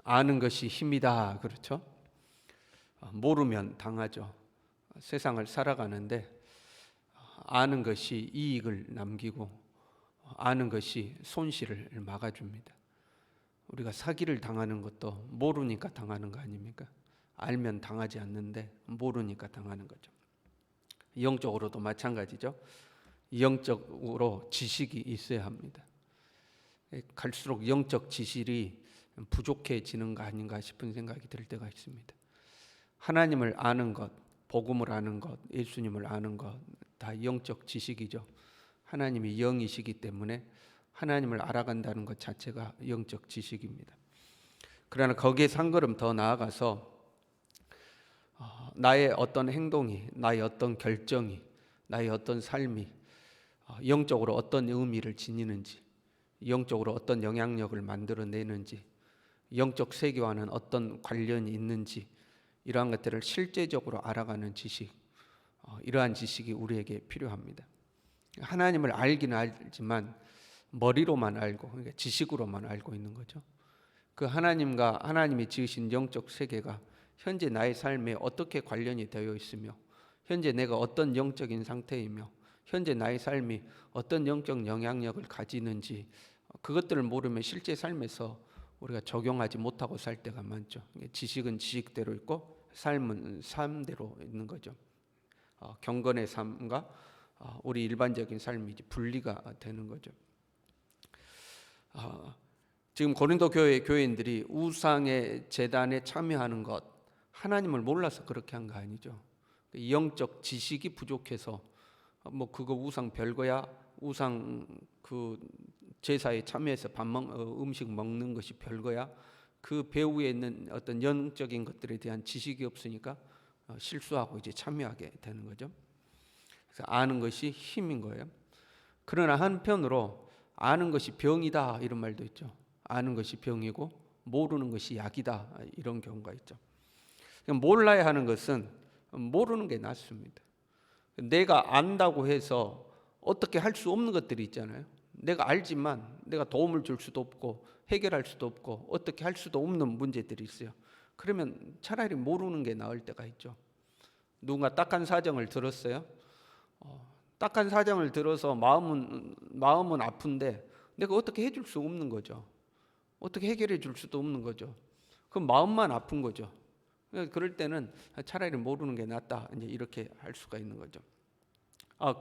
아는 것이 힘이다, 그렇죠? 모르면 당하죠. 세상을 살아가는데 아는 것이 이익을 남기고 아는 것이 손실을 막아줍니다. 우리가 사기를 당하는 것도 모르니까 당하는 거 아닙니까? 알면 당하지 않는데 모르니까 당하는 거죠. 영적으로도 마찬가지죠. 영적으로 지식이 있어야 합니다. 갈수록 영적 지식이 부족해지는 거 아닌가 싶은 생각이 들 때가 있습니다. 하나님을 아는 것, 복음을 아는 것, 예수님을 아는 것 다 영적 지식이죠. 하나님이 영이시기 때문에 하나님을 알아간다는 것 자체가 영적 지식입니다. 그러나 거기에서 한 걸음 더 나아가서 나의 어떤 행동이, 나의 어떤 결정이, 나의 어떤 삶이 영적으로 어떤 의미를 지니는지, 영적으로 어떤 영향력을 만들어내는지, 영적 세계와는 어떤 관련이 있는지, 이러한 것들을 실제적으로 알아가는 지식, 이러한 지식이 우리에게 필요합니다. 하나님을 알기는 알지만 머리로만 알고, 그러니까 지식으로만 알고 있는 거죠. 그 하나님과 하나님이 지으신 영적 세계가 현재 나의 삶에 어떻게 관련이 되어 있으며, 현재 내가 어떤 영적인 상태이며, 현재 나의 삶이 어떤 영적 영향력을 가지는지, 그것들을 모르면 실제 삶에서 우리가 적용하지 못하고 살 때가 많죠. 지식은 지식대로 있고 삶은 삶대로 있는 거죠. 경건의 삶과 우리 일반적인 삶이 분리가 되는 거죠. 지금 고린도 교회 교인들이 우상의 제단에 참여하는 것, 하나님을 몰라서 그렇게 한 거 아니죠. 영적 지식이 부족해서 뭐 그거 우상 별거야, 우상 그 제사에 참여해서 음식 먹는 것이 별거야, 그 배후에 있는 어떤 영적인 것들에 대한 지식이 없으니까 실수하고 이제 참여하게 되는 거죠. 그래서 아는 것이 힘인 거예요. 그러나 한편으로 아는 것이 병이다 이런 말도 있죠. 아는 것이 병이고 모르는 것이 약이다 이런 경우가 있죠. 몰라야 하는 것은 모르는 게 낫습니다. 내가 안다고 해서 어떻게 할 수 없는 것들이 있잖아요. 내가 알지만 내가 도움을 줄 수도 없고 해결할 수도 없고 어떻게 할 수도 없는 문제들이 있어요. 그러면 차라리 모르는 게 나을 때가 있죠. 누군가 딱한 사정을 들었어요. 딱한 사정을 들어서 마음은 아픈데 내가 어떻게 해줄 수 없는 거죠. 어떻게 해결해 줄 수도 없는 거죠. 그럼 마음만 아픈 거죠. 그럴 때는 차라리 모르는 게 낫다. 이제 이렇게 할 수가 있는 거죠.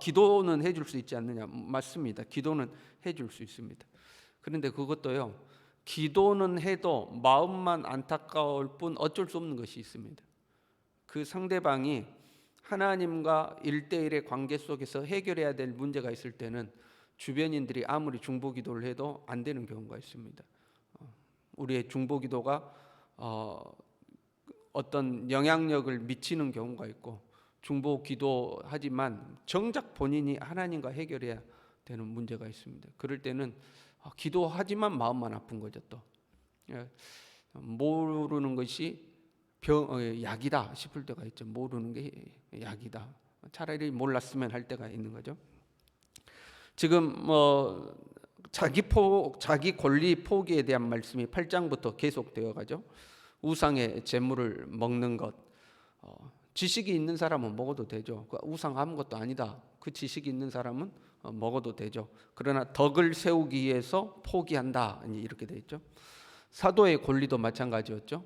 기도는 해줄 수 있지 않느냐? 맞습니다. 기도는 해줄 수 있습니다. 그런데 그것도요. 기도는 해도 마음만 안타까울 뿐 어쩔 수 없는 것이 있습니다. 그 상대방이 하나님과 1대1의 관계 속에서 해결해야 될 문제가 있을 때는 주변인들이 아무리 중보기도를 해도 안 되는 경우가 있습니다. 우리의 중보기도가 어떤 영향력을 미치는 경우가 있고 중보기도 하지만 정작 본인이 하나님과 해결해야 되는 문제가 있습니다. 그럴 때는 기도하지만 마음만 아픈 거죠. 또 모르는 것이 약이다 싶을 때가 있죠. 모르는 게 약이다. 차라리 몰랐으면 할 때가 있는 거죠. 지금 자기 권리 포기에 대한 말씀이 8장부터 계속되어 가죠. 우상의 재물을 먹는 것, 지식이 있는 사람은 먹어도 되죠. 우상 아무것도 아니다. 그 지식이 있는 사람은 먹어도 되죠. 그러나 덕을 세우기 위해서 포기한다. 이렇게 돼 있죠. 사도의 권리도 마찬가지였죠.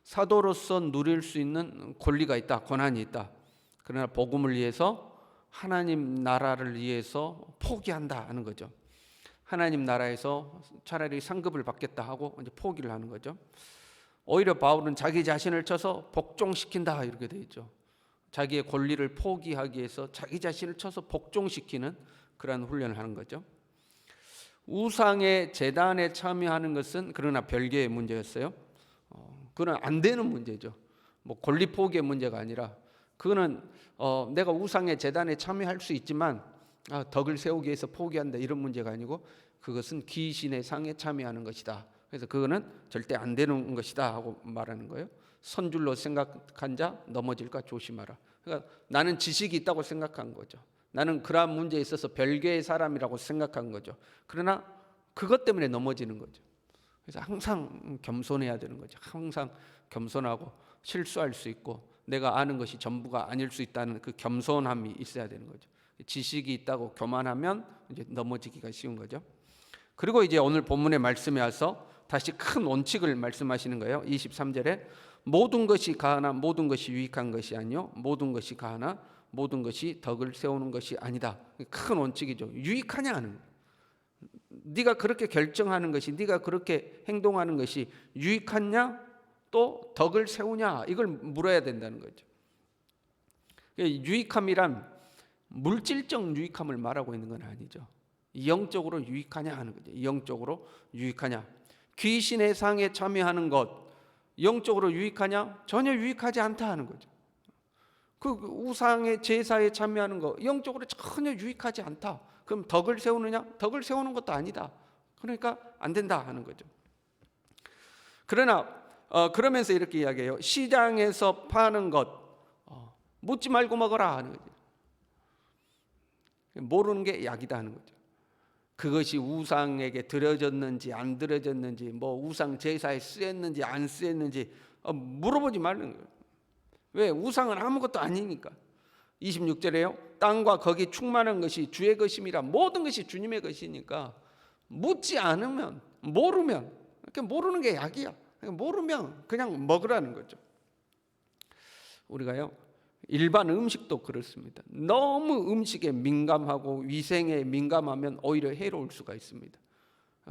사도로서 누릴 수 있는 권리가 있다, 권한이 있다. 그러나 복음을 위해서 하나님 나라를 위해서 포기한다 하는 거죠. 하나님 나라에서 차라리 상급을 받겠다 하고 이제 포기를 하는 거죠. 오히려 바울은 자기 자신을 쳐서 복종시킨다 이렇게 돼 있죠. 자기의 권리를 포기하기 위해서 자기 자신을 쳐서 복종시키는 그러한 훈련을 하는 거죠. 우상의 제단에 참여하는 것은 그러나 별개의 문제였어요. 그건 안 되는 문제죠. 뭐 권리 포기의 문제가 아니라 그거는 내가 우상의 제단에 참여할 수 있지만 덕을 세우기 위해서 포기한다 이런 문제가 아니고 그것은 귀신의 상에 참여하는 것이다. 그래서 그거는 절대 안 되는 것이다 하고 말하는 거예요. 선줄로 생각한 자 넘어질까 조심하라. 그러니까 나는 지식이 있다고 생각한 거죠. 나는 그러한 문제에 있어서 별개의 사람이라고 생각한 거죠. 그러나 그것 때문에 넘어지는 거죠. 그래서 항상 겸손해야 되는 거죠. 항상 겸손하고 실수할 수 있고 내가 아는 것이 전부가 아닐 수 있다는 그 겸손함이 있어야 되는 거죠. 지식이 있다고 교만하면 이제 넘어지기가 쉬운 거죠. 그리고 이제 오늘 본문의 말씀에 와서 다시 큰 원칙을 말씀하시는 거예요. 23절에 모든 것이 가하나 모든 것이 유익한 것이 아니요 모든 것이 가하나 모든 것이 덕을 세우는 것이 아니다. 큰 원칙이죠. 유익하냐 하는 거예요. 네가 그렇게 결정하는 것이, 네가 그렇게 행동하는 것이 유익하냐 또 덕을 세우냐, 이걸 물어야 된다는 거죠. 유익함이란 물질적 유익함을 말하고 있는 건 아니죠. 영적으로 유익하냐 하는 거죠. 영적으로 유익하냐. 귀신의 상에 참여하는 것 영적으로 유익하냐? 전혀 유익하지 않다 하는 거죠. 그 우상의 제사에 참여하는 거 영적으로 전혀 유익하지 않다. 그럼 덕을 세우느냐? 덕을 세우는 것도 아니다. 그러니까 안 된다 하는 거죠. 그러나 그러면서 이렇게 이야기해요. 시장에서 파는 것 묻지 말고 먹어라 하는 거죠. 모르는 게 약이다 하는 거죠. 그것이 우상에게 드려졌는지 안 드려졌는지, 뭐 우상 제사에 쓰였는지 안 쓰였는지 물어보지 말는 거예요. 왜? 우상은 아무것도 아니니까. 26절에요. 땅과 거기 충만한 것이 주의 것임이라. 모든 것이 주님의 것이니까 묻지 않으면, 모르면, 모르는 게 약이야. 모르면 그냥 먹으라는 거죠. 우리가요 일반 음식도 그렇습니다. 너무 음식에 민감하고 위생에 민감하면 오히려 해로울 수가 있습니다.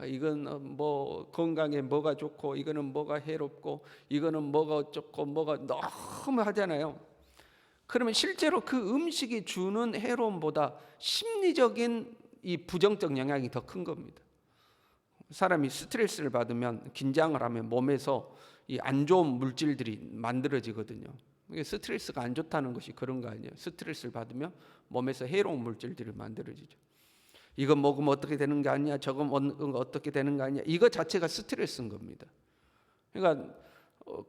이건 뭐 건강에 뭐가 좋고 이거는 뭐가 해롭고 이거는 뭐가 어쩌고 뭐가 너무 하잖아요. 그러면 실제로 그 음식이 주는 해로움보다 심리적인 이 부정적 영향이 더 큰 겁니다. 사람이 스트레스를 받으면, 긴장을 하면 몸에서 이 안 좋은 물질들이 만들어지거든요. 스트레스가 안 좋다는 것이 그런 거 아니에요. 스트레스를 받으면 몸에서 해로운 물질들이 만들어지죠. 이거 먹으면 어떻게 되는 거 아니야? 저거 먹으면 어떻게 되는 거 아니야? 이거 자체가 스트레스인 겁니다. 그러니까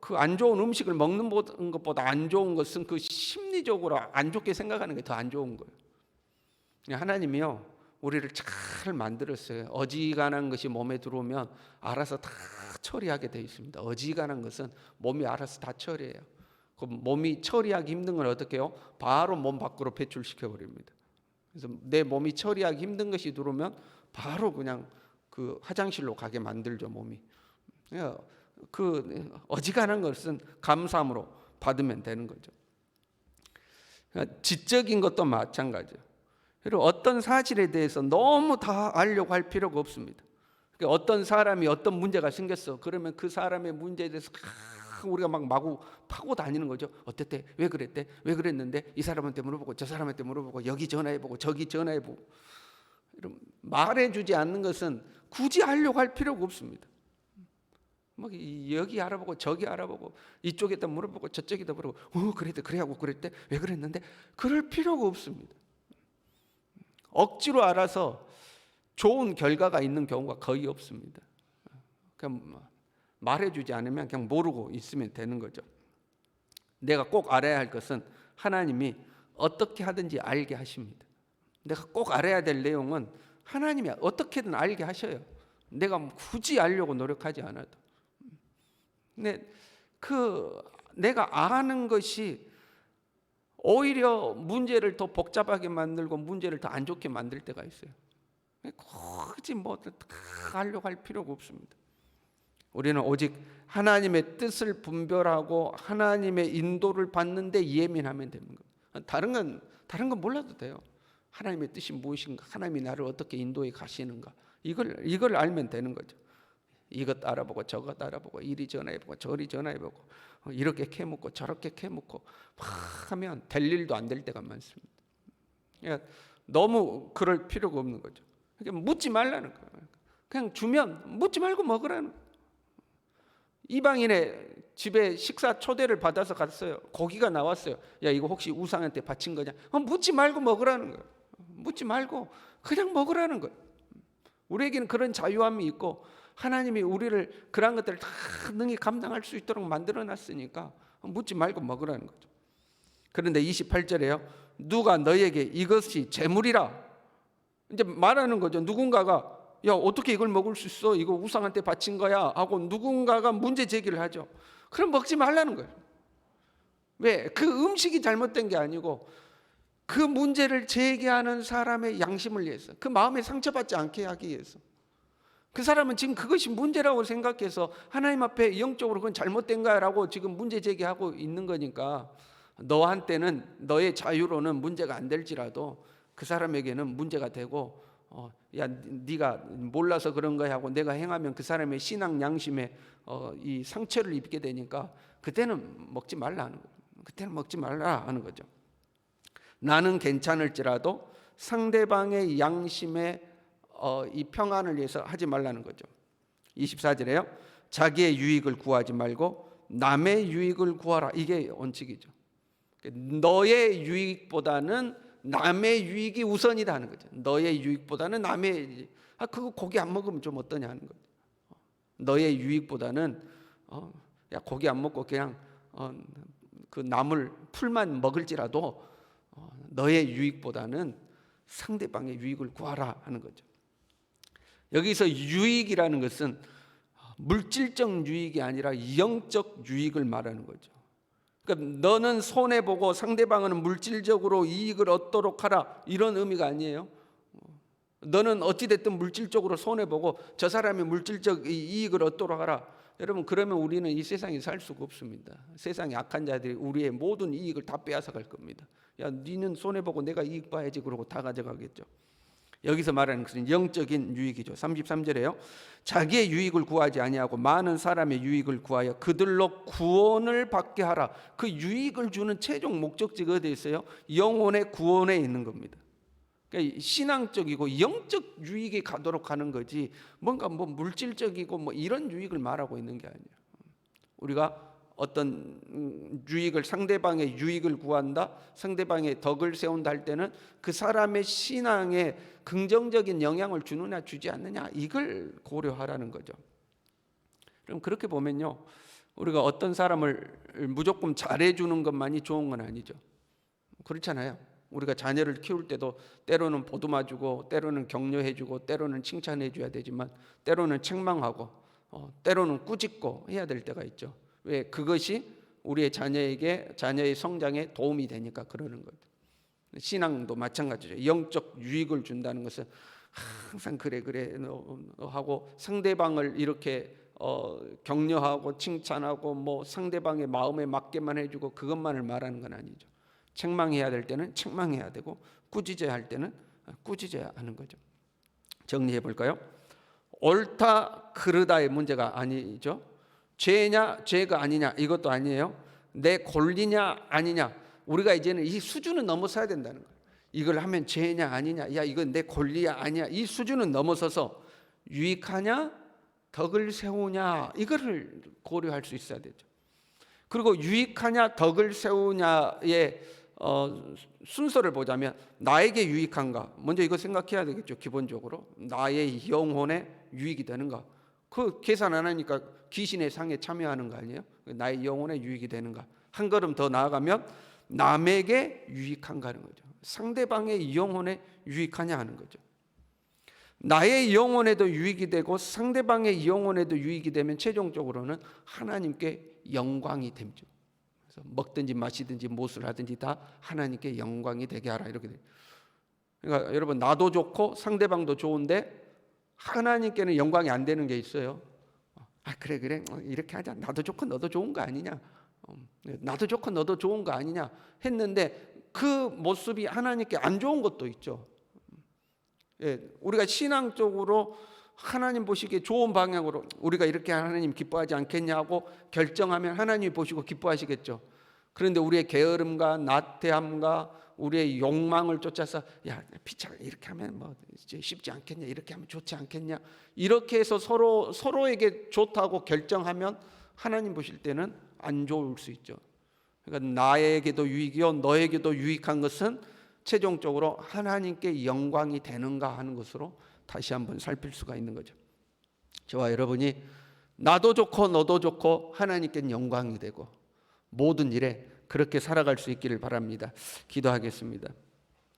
그 안 좋은 음식을 먹는 것보다 안 좋은 것은 그 심리적으로 안 좋게 생각하는 게 더 안 좋은 거예요. 하나님이요 우리를 잘 만들었어요. 어지간한 것이 몸에 들어오면 알아서 다 처리하게 되어 있습니다. 어지간한 것은 몸이 알아서 다 처리해요. 그 몸이 처리하기 힘든 건 어떻게 해요? 바로 몸 밖으로 배출시켜 버립니다. 그래서 내 몸이 처리하기 힘든 것이 들어오면 바로 그냥 그 화장실로 가게 만들죠, 몸이. 그 어지간한 것은 감사함으로 받으면 되는 거죠. 지적인 것도 마찬가지예요. 그리고 어떤 사실에 대해서 너무 다 알려고 할 필요가 없습니다. 어떤 사람이 어떤 문제가 생겼어. 그러면 그 사람의 문제에 대해서 우리가 막 마구 파고 다니는 거죠. 어땠대? 왜 그랬대? 왜 그랬는데? 이 사람한테 물어보고 저 사람한테 물어보고 여기 전화해보고 저기 전화해보고. 말해주지 않는 것은 굳이 하려고 할 필요가 없습니다. 막 여기 알아보고 저기 알아보고 이쪽에다 물어보고 저쪽에다 물어보고 그랬대 그래하고 그랬대 왜 그랬는데 그럴 필요가 없습니다. 억지로 알아서 좋은 결과가 있는 경우가 거의 없습니다. 그냥 말해주지 않으면 그냥 모르고 있으면 되는 거죠. 내가 꼭 알아야 할 것은 하나님이 어떻게 하든지 알게 하십니다. 내가 꼭 알아야 될 내용은 하나님이 어떻게든 알게 하셔요. 내가 굳이 알려고 노력하지 않아도. 근데 내가 아는 것이 오히려 문제를 더 복잡하게 만들고 문제를 더 안 좋게 만들 때가 있어요. 굳이 다 하려고 할 필요가 없습니다. 우리는 오직 하나님의 뜻을 분별하고 하나님의 인도를 받는데 예민하면 되는 거예요. 다른 건 몰라도 돼요. 하나님의 뜻이 무엇인가, 하나님이 나를 어떻게 인도해 가시는가, 이걸 알면 되는 거죠. 이것 알아보고 저것 알아보고 이리 전화해보고 저리 전화해보고 이렇게 캐묻고 저렇게 캐묻고 막 하면 될 일도 안 될 때가 많습니다. 그러니까 너무 그럴 필요가 없는 거죠. 그러니까 묻지 말라는 거예요. 그냥 주면 묻지 말고 먹으라는 거예요. 이방인의 집에 식사 초대를 받아서 갔어요. 고기가 나왔어요. 야 이거 혹시 우상한테 바친 거냐? 묻지 말고 먹으라는 거예요. 묻지 말고 그냥 먹으라는 거예요. 우리에게는 그런 자유함이 있고 하나님이 우리를 그런 것들을 다 능히 감당할 수 있도록 만들어놨으니까 묻지 말고 먹으라는 거죠. 그런데 28절에요. 누가 너에게 이것이 재물이라 이제 말하는 거죠. 누군가가 야, 어떻게 이걸 먹을 수 있어? 이거 우상한테 바친 거야 하고 누군가가 문제 제기를 하죠. 그럼 먹지 말라는 거예요. 왜? 그 음식이 잘못된 게 아니고 그 문제를 제기하는 사람의 양심을 위해서, 그 마음에 상처받지 않게 하기 위해서. 그 사람은 지금 그것이 문제라고 생각해서 하나님 앞에 영적으로 그건 잘못된 거야라고 지금 문제 제기하고 있는 거니까, 너한테는 너의 자유로는 문제가 안 될지라도 그 사람에게는 문제가 되고, 야, 네가 몰라서 그런 거야 하고 내가 행하면 그 사람의 신앙 양심에 이 상처를 입게 되니까 그때는 먹지 말라 하는 거예요. 그때는 먹지 말라 하는 거죠. 나는 괜찮을지라도 상대방의 양심에 이 평안을 위해서 하지 말라는 거죠. 24절에요. 자기의 유익을 구하지 말고 남의 유익을 구하라. 이게 원칙이죠. 너의 유익보다는 남의 유익이 우선이다 하는 거죠. 너의 유익보다는 남의, 그거 고기 안 먹으면 좀 어떠냐 하는 거죠. 너의 유익보다는 야, 고기 안 먹고 그냥 그 나물 풀만 먹을지라도 너의 유익보다는 상대방의 유익을 구하라 하는 거죠. 여기서 유익이라는 것은 물질적 유익이 아니라 영적 유익을 말하는 거죠. 그러니까 너는 손해보고 상대방은 물질적으로 이익을 얻도록 하라, 이런 의미가 아니에요. 너는 어찌됐든 물질적으로 손해보고 저 사람이 물질적 이익을 얻도록 하라. 여러분, 그러면 우리는 이 세상에 살 수가 없습니다. 세상의 악한 자들이 우리의 모든 이익을 다 빼앗아갈 겁니다. 야, 니는 손해보고 내가 이익 봐야지 그러고 다 가져가겠죠. 여기서 말하는 것은 영적인 유익이죠. 33절에요. 자기의 유익을 구하지 아니하고 많은 사람의 유익을 구하여 그들로 구원을 받게 하라. 그 유익을 주는 최종 목적지가 어디에 있어요? 영혼의 구원에 있는 겁니다. 그러니까 신앙적이고 영적 유익이 가도록 하는 거지, 뭔가 뭐 물질적이고 뭐 이런 유익을 말하고 있는 게 아니에요. 우리가 어떤 유익을, 상대방의 유익을 구한다, 상대방의 덕을 세운다 할 때는 그 사람의 신앙에 긍정적인 영향을 주느냐 주지 않느냐, 이걸 고려하라는 거죠. 그럼 그렇게 보면요, 우리가 어떤 사람을 무조건 잘해주는 것만이 좋은 건 아니죠. 그렇잖아요. 우리가 자녀를 키울 때도 때로는 보듬어주고 때로는 격려해주고 때로는 칭찬해줘야 되지만 때로는 책망하고 때로는 꾸짖고 해야 될 때가 있죠. 왜? 그것이 우리의 자녀의 성장에 도움이 되니까 그러는 거죠. 신앙도 마찬가지죠. 영적 유익을 준다는 것은 항상 그래 하고 상대방을 이렇게 격려하고 칭찬하고 뭐 상대방의 마음에 맞게만 해주고 그것만을 말하는 건 아니죠. 책망해야 될 때는 책망해야 되고 꾸짖어야 할 때는 꾸짖어야 하는 거죠. 정리해 볼까요? 옳다 그르다의 문제가 아니죠. 죄냐 죄가 아니냐 이것도 아니에요. 내 권리냐 아니냐, 우리가 이제는 이 수준은 넘어서야 된다는 거예요. 이걸 하면 죄냐 아니냐, 야 이건 내 권리야 아니야, 이 수준은 넘어서서 유익하냐 덕을 세우냐 이거를 고려할 수 있어야 되죠. 그리고 유익하냐 덕을 세우냐의 순서를 보자면 나에게 유익한가, 먼저 이거 생각해야 되겠죠. 기본적으로 나의 영혼에 유익이 되는가, 그 계산 안 하니까 귀신의 상에 참여하는 거 아니에요? 나의 영혼에 유익이 되는가. 한 걸음 더 나아가면 남에게 유익한가 하는 거죠. 상대방의 영혼에 유익하냐 하는 거죠. 나의 영혼에도 유익이 되고 상대방의 영혼에도 유익이 되면 최종적으로는 하나님께 영광이 되죠. 그래서 먹든지 마시든지 무엇을 하든지 다 하나님께 영광이 되게 하라, 이렇게 돼요. 그러니까 여러분, 나도 좋고 상대방도 좋은데 하나님께는 영광이 안 되는 게 있어요. 그래 이렇게 하자, 나도 좋고 너도 좋은 거 아니냐, 나도 좋고 너도 좋은 거 아니냐 했는데 그 모습이 하나님께 안 좋은 것도 있죠. 우리가 신앙적으로 하나님 보시기에 좋은 방향으로 우리가 이렇게 하나님 기뻐하지 않겠냐고 결정하면 하나님이 보시고 기뻐하시겠죠. 그런데 우리의 게으름과 나태함과 우리의 욕망을 쫓아서 야 피차 이렇게 하면 뭐 쉽지 않겠냐, 이렇게 하면 좋지 않겠냐, 이렇게 해서 서로에게 좋다고 결정하면 하나님 보실 때는 안 좋을 수 있죠. 그러니까 나에게도 유익이요 너에게도 유익한 것은 최종적으로 하나님께 영광이 되는가 하는 것으로 다시 한번 살필 수가 있는 거죠. 저와 여러분이 나도 좋고 너도 좋고 하나님께 영광이 되고 모든 일에 그렇게 살아갈 수 있기를 바랍니다. 기도하겠습니다.